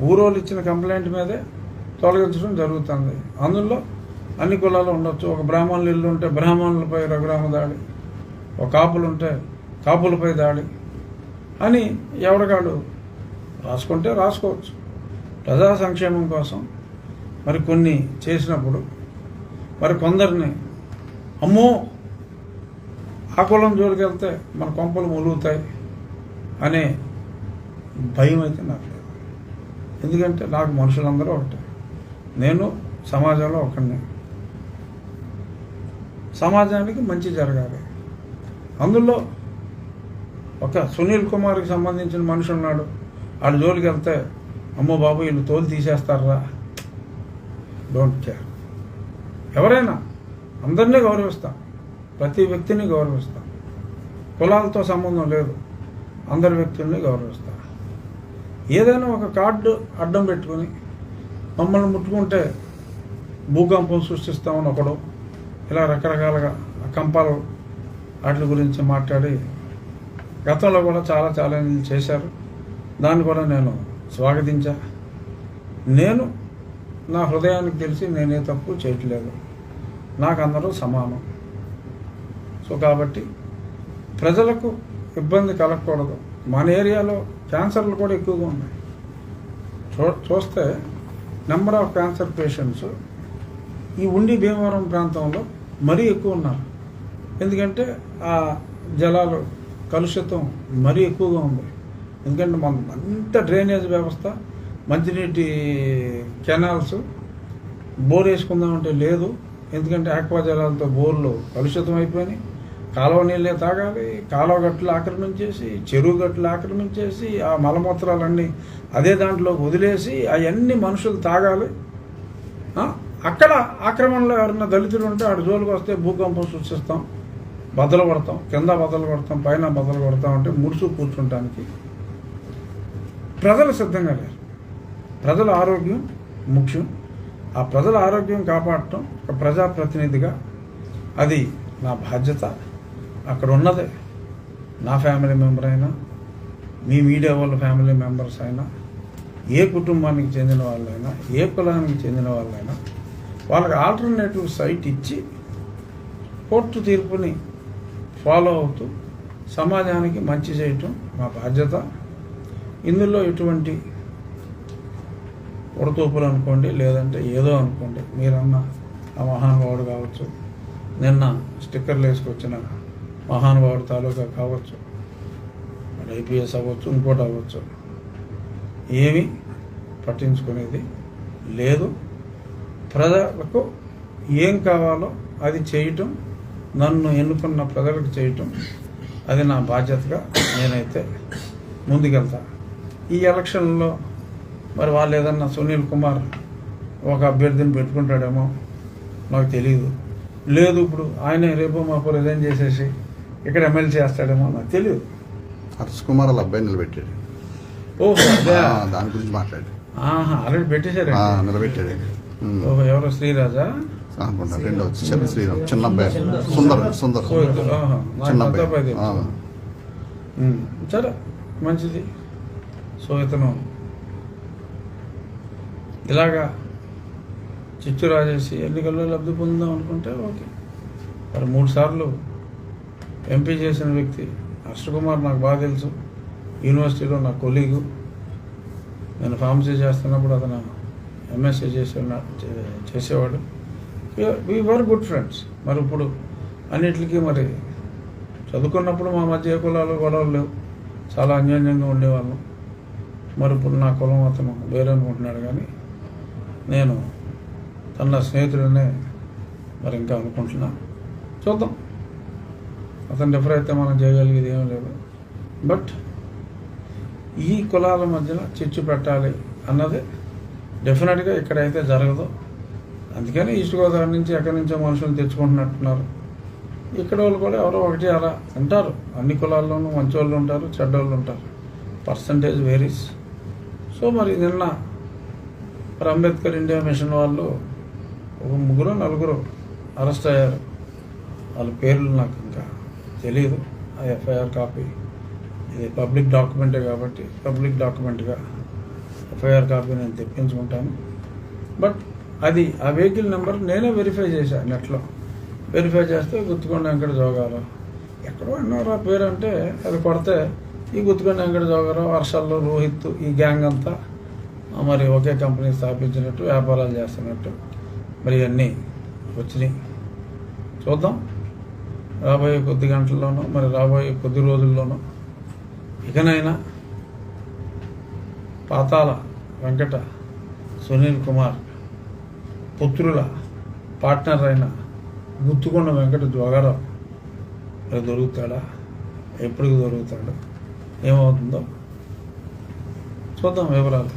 ఊరోళ్ళు ఇచ్చిన కంప్లైంట్ మీదే తొలగించడం జరుగుతుంది. అందులో అన్ని కులాలు ఉండొచ్చు. ఒక బ్రాహ్మణులు ఇల్లు ఉంటే బ్రాహ్మణులపై రఘురామ దాడి, ఒక కాపులు ఉంటే కాపులపై దాడి అని ఎవరికాడు రాసుకుంటే రాసుకోవచ్చు. ప్రజా సంక్షేమం కోసం మరి కొన్ని చేసినప్పుడు మరి కొందరిని అమ్మో ఆ కులం జోలికి వెళ్తే మన కొంపలు మొలుగుతాయి అనే భయం అయితే నాకు లేదు. ఎందుకంటే నాకు మనుషులందరూ ఒకటే, నేను సమాజంలో ఒకడిని. సమాజానికి మంచి జరగాలి. అందులో ఒక సునీల్ కుమార్కి సంబంధించిన మనిషి ఉన్నాడు, ఆడు జోలికి వెళ్తే అమ్మో బాబు వీళ్ళు తోలు తీసేస్తారా, డోంట్ కేర్. ఎవరైనా అందరినీ గౌరవిస్తాం, ప్రతి వ్యక్తిని గౌరవిస్తాం. కులాలతో సంబంధం లేదు, అందరి వ్యక్తుల్ని గౌరవిస్తాం. ఏదైనా ఒక కార్డు అడ్డం పెట్టుకుని మమ్మల్ని ముట్టుకుంటే భూకంపం సృష్టిస్తామని ఒకడు, ఇలా రకరకాలుగా కంపాలు వాటి గురించి మాట్లాడి గతంలో కూడా చాలా ఛాలెంజ్లు చేశారు. దాన్ని కూడా నేను స్వాగతించా. నేను నా హృదయానికి తెలిసి నేనే తప్పు చేయట్లేదు, నాకు అందరూ సమానం. సో కాబట్టి ప్రజలకు ఇబ్బంది కలగకూడదు. మన ఏరియాలో క్యాన్సర్లు కూడా ఎక్కువగా ఉన్నాయి. చూస్తే నెంబర్ ఆఫ్ క్యాన్సర్ పేషెంట్స్ ఈ ఉండి భీమవరం ప్రాంతంలో మరీ ఎక్కువ ఉన్నారు. ఎందుకంటే ఆ జలాలు కలుషితం మరీ ఎక్కువగా ఉంది. ఎందుకంటే మన అంత డ్రైనేజ్ వ్యవస్థ, మంచినీటి కెనాల్స్, బోర్ వేసుకుందామంటే లేదు. ఎందుకంటే ఆక్వా జలాలతో బోర్లు కలుషితం అయిపోయినాయి. కాలువ నీళ్ళే తాగాలి, కాలువ గట్లు ఆక్రమించేసి, చెరువు గట్లు ఆక్రమించేసి, ఆ మలమూత్రాలన్నీ అదే దాంట్లో వదిలేసి అవన్నీ మనుషులు తాగాలి. అక్కడ ఆక్రమణలో ఎవరైనా దళితులు ఉంటే ఆడు జోలికి వస్తే భూకంపం సృష్టిస్తాం, బద్దలు కొడతాం, కింద బద్దలు కొడతాం, పైన బద్దలు కొడతాం అంటే ముడుచు కూర్చుంటానికి ప్రజలు సిద్ధంగా లేరు. ప్రజల ఆరోగ్యం ముఖ్యం. ఆ ప్రజల ఆరోగ్యం కాపాడటం ఒక ప్రజాప్రతినిధిగా అది నా బాధ్యత. అక్కడ ఉన్నదే నా ఫ్యామిలీ మెంబర్ అయినా, మీ మీడియా వాళ్ళ ఫ్యామిలీ మెంబర్స్ అయినా, ఏ కుటుంబానికి చెందిన వాళ్ళైనా, ఏ కులానికి చెందిన వాళ్ళైనా వాళ్ళకి ఆల్టర్నేటివ్ సైట్ ఇచ్చి కోర్టు తీర్పుని ఫాలో అవుతూ సమాజానికి మంచి చేయటం మా బాధ్యత. ఇందులో ఎటువంటి ఉడతూపులు అనుకోండి, లేదంటే ఏదో అనుకోండి, మీరన్న ఆ మహానుభావుడు కావచ్చు, నిన్న స్టిక్కర్లు వేసుకొచ్చిన మహానుభావుడు తాలూకా కావచ్చు, మరి ఐపీఎస్ అవ్వచ్చు, ఇంకోటి అవ్వచ్చు, ఏమీ పట్టించుకునేది లేదు. ప్రజలకు ఏం కావాలో అది చేయటం, నన్ను ఎన్నుకున్న ప్రజలకు చేయటం, అది నా బాధ్యతగా నేనైతే ముందుకెళ్తా. ఈ ఎలక్షన్లో మరి వాళ్ళు ఏదన్నా సునీల్ కుమార్ ఒక అభ్యర్థిని పెట్టుకుంటాడేమో నాకు తెలియదు. లేదు ఇప్పుడు ఆయనే రేపు మాకు రిజైన్ చేసేసి ఇక్కడ ఎమ్మెల్యే చేస్తాడేమో నాకు తెలియదు. హర్ష్ కుమార్ వాళ్ళ అబ్బాయి నిలబెట్టాడు. ఓహో దాని గురించి మాట్లాడి ఆల్రెడీ పెట్టేశారు, నిలబెట్టాడు. ఓహో ఎవరో శ్రీరాజా అనుకుంటా, రెండో శ్రీరామ్, చిన్న అబ్బాయి సుందర్ చిన్న అబ్బాయి. సరే మంచిది. సో ఇతను ఇలాగా చిచ్చు రాజేసి ఎన్నికల్లో లబ్ధి పొందుదాం అనుకుంటే ఓకే. మరి 3 సార్లు ఎంపీ చేసిన వ్యక్తి హర్ష్ కుమార్ నాకు బాగా తెలుసు. యూనివర్సిటీలో నా కొలీగు. నేను ఫార్మసీ చేస్తున్నప్పుడు అతను ఎంఎస్సీ చేసేవాడు. We were good friends. మరి ఇప్పుడు అన్నిటికీ మరి చదువుకున్నప్పుడు మా మధ్య ఏ కులాలు గొడవలు లేవు, చాలా అన్యోన్యంగా ఉండేవాళ్ళం. మరి ఇప్పుడు నా కులం అతను వేరే అనుకుంటున్నాడు, కానీ నేను తన స్నేహితుడనే మరి ఇంకా అనుకుంటున్నా. చూద్దాం, అతను డిఫర్ అయితే మనం చేయగలిగేది ఏమీ లేదు. బట్ ఈ కులాల మధ్యన చిచ్చు పెట్టాలి అన్నది డెఫినెట్గా ఇక్కడైతే జరగదు. అందుకని ఈస్ట్ గోదావరి నుంచి ఎక్కడి నుంచో మనుషులు తెచ్చుకుంటున్నట్టున్నారు. ఇక్కడ వాళ్ళు కూడా ఎవరో ఒకటి అలా ఉంటారు. అన్ని కులాల్లోనూ మంచి వాళ్ళు ఉంటారు, చెడ్డోళ్ళు ఉంటారు. Percentage varies. సో మరి నిన్న మరి అంబేద్కర్ ఇండియా మిషన్ వాళ్ళు ఒక 3-4 అరెస్ట్ అయ్యారు. వాళ్ళ పేర్లు నాకు ఇంకా తెలియదు. ఆ ఎఫ్ఐఆర్ కాపీ ఇది పబ్లిక్ డాక్యుమెంటే కాబట్టి పబ్లిక్ డాక్యుమెంట్గా ఎఫ్ఐఆర్ కాపీ నేను తెప్పించుకుంటాను. బట్ అది ఆ వెహికల్ నెంబర్ నేనే వెరిఫై చేశాను నెట్లో. వెరిఫై చేస్తే గుత్తుకొండ వెంకట జోగారావు ఎక్కడో అన్నారా పేరు అంటే అది కొడితే ఈ గుత్తుకొండ వెంకట జోగారావు, వర్షాల్లో రోహిత్, ఈ గ్యాంగ్ అంతా మరి ఒకే కంపెనీ స్థాపించినట్టు వ్యాపారాలు చేస్తున్నట్టు మరి ఇవన్నీ వచ్చినాయి. చూద్దాం రాబోయే కొద్ది గంటల్లోనూ మరి రాబోయే కొద్ది రోజుల్లోనూ ఇకనైనా పాతాళ వెంకట సునీల్ కుమార్ పుత్రుల పార్ట్నర్ అయిన గుత్తుకొండ వెంకట జోగారావు మరి దొరుకుతాడా, ఎప్పటికి దొరుకుతాడు, ఏమవుతుందో చూద్దాం వివరాలు.